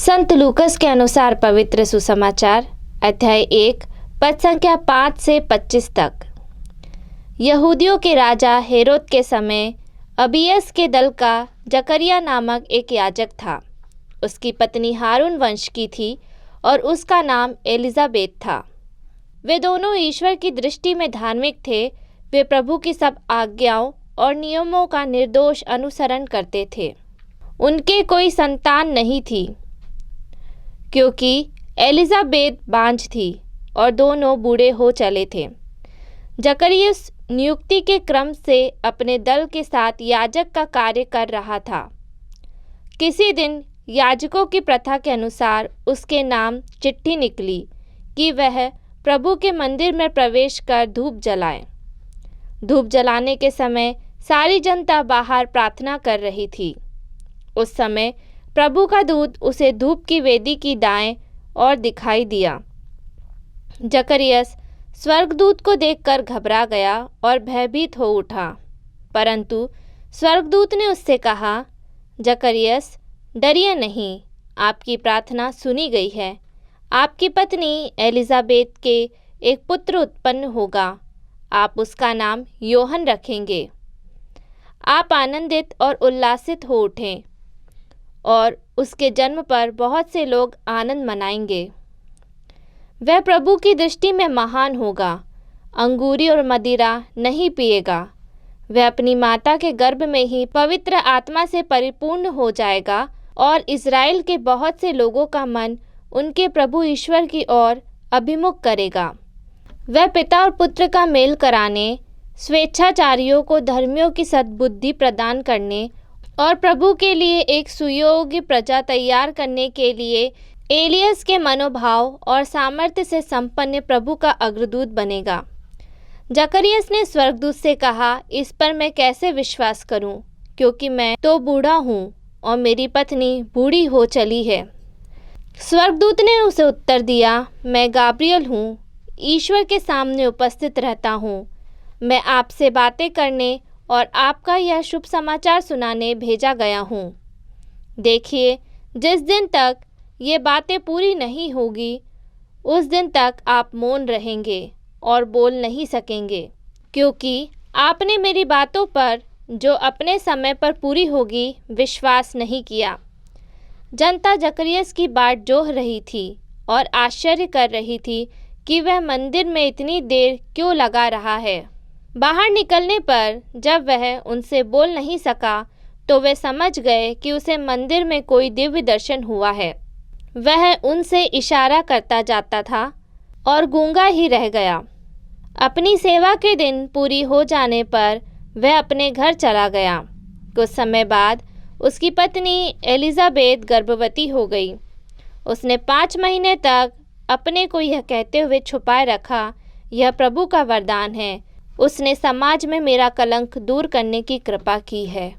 संत लूकस के अनुसार पवित्र सुसमाचार अध्याय 1 पद संख्या 5 से 25 तक। यहूदियों के राजा हेरोद के समय अबियस के दल का जकरिया नामक एक याजक था। उसकी पत्नी हारून वंश की थी और उसका नाम एलिजाबेत था। वे दोनों ईश्वर की दृष्टि में धार्मिक थे। वे प्रभु की सब आज्ञाओं और नियमों का निर्दोष अनुसरण करते थे। उनके कोई संतान नहीं थी क्योंकि एलिजाबेत बांझ थी और दोनों बूढ़े हो चले थे। जकरिया नियुक्ति के क्रम से अपने दल के साथ याजक का कार्य कर रहा था। किसी दिन याजकों की प्रथा के अनुसार उसके नाम चिट्ठी निकली कि वह प्रभु के मंदिर में प्रवेश कर धूप जलाए। धूप जलाने के समय सारी जनता बाहर प्रार्थना कर रही थी। उस समय प्रभु का दूत उसे धूप की वेदी की दाएं ओर दिखाई दिया। जकरिया स्वर्गदूत को देखकर घबरा गया और भयभीत हो उठा, परंतु स्वर्गदूत ने उससे कहा, जकरिया डरिए नहीं, आपकी प्रार्थना सुनी गई है। आपकी पत्नी एलिजाबेत के एक पुत्र उत्पन्न होगा। आप उसका नाम योहन रखेंगे। आप आनंदित और उल्लासित हो उठें और उसके जन्म पर बहुत से लोग आनंद मनाएंगे। वह प्रभु की दृष्टि में महान होगा। अंगूरी और मदिरा नहीं पिएगा। वह अपनी माता के गर्भ में ही पवित्र आत्मा से परिपूर्ण हो जाएगा और इज़राइल के बहुत से लोगों का मन उनके प्रभु ईश्वर की ओर अभिमुख करेगा। वह पिता और पुत्र का मेल कराने, स्वेच्छाचारियों को धर्मियों की सद्बुद्धि प्रदान करने और प्रभु के लिए एक सुयोग्य प्रजा तैयार करने के लिए एलियस के मनोभाव और सामर्थ्य से संपन्न प्रभु का अग्रदूत बनेगा। जकरिया ने स्वर्गदूत से कहा, इस पर मैं कैसे विश्वास करूं, क्योंकि मैं तो बूढ़ा हूं और मेरी पत्नी बूढ़ी हो चली है। स्वर्गदूत ने उसे उत्तर दिया, मैं गाब्रियल हूं, ईश्वर के सामने उपस्थित रहता हूं। मैं आपसे बातें करने और आपका यह शुभ समाचार सुनाने भेजा गया हूँ। देखिए, जिस दिन तक ये बातें पूरी नहीं होगी उस दिन तक आप मौन रहेंगे और बोल नहीं सकेंगे, क्योंकि आपने मेरी बातों पर जो अपने समय पर पूरी होगी विश्वास नहीं किया। जनता जकरिया की बाट जोह रही थी और आश्चर्य कर रही थी कि वह मंदिर में इतनी देर क्यों लगा रहा है। बाहर निकलने पर जब वह उनसे बोल नहीं सका तो वे समझ गए कि उसे मंदिर में कोई दिव्य दर्शन हुआ है। वह उनसे इशारा करता जाता था और गूंगा ही रह गया। अपनी सेवा के दिन पूरी हो जाने पर वह अपने घर चला गया। कुछ समय बाद उसकी पत्नी एलिजाबेत गर्भवती हो गई। उसने 5 महीने तक अपने को यह कहते हुए छुपाए रखा, यह प्रभु का वरदान है। उसने समाज में मेरा कलंक दूर करने की कृपा की है।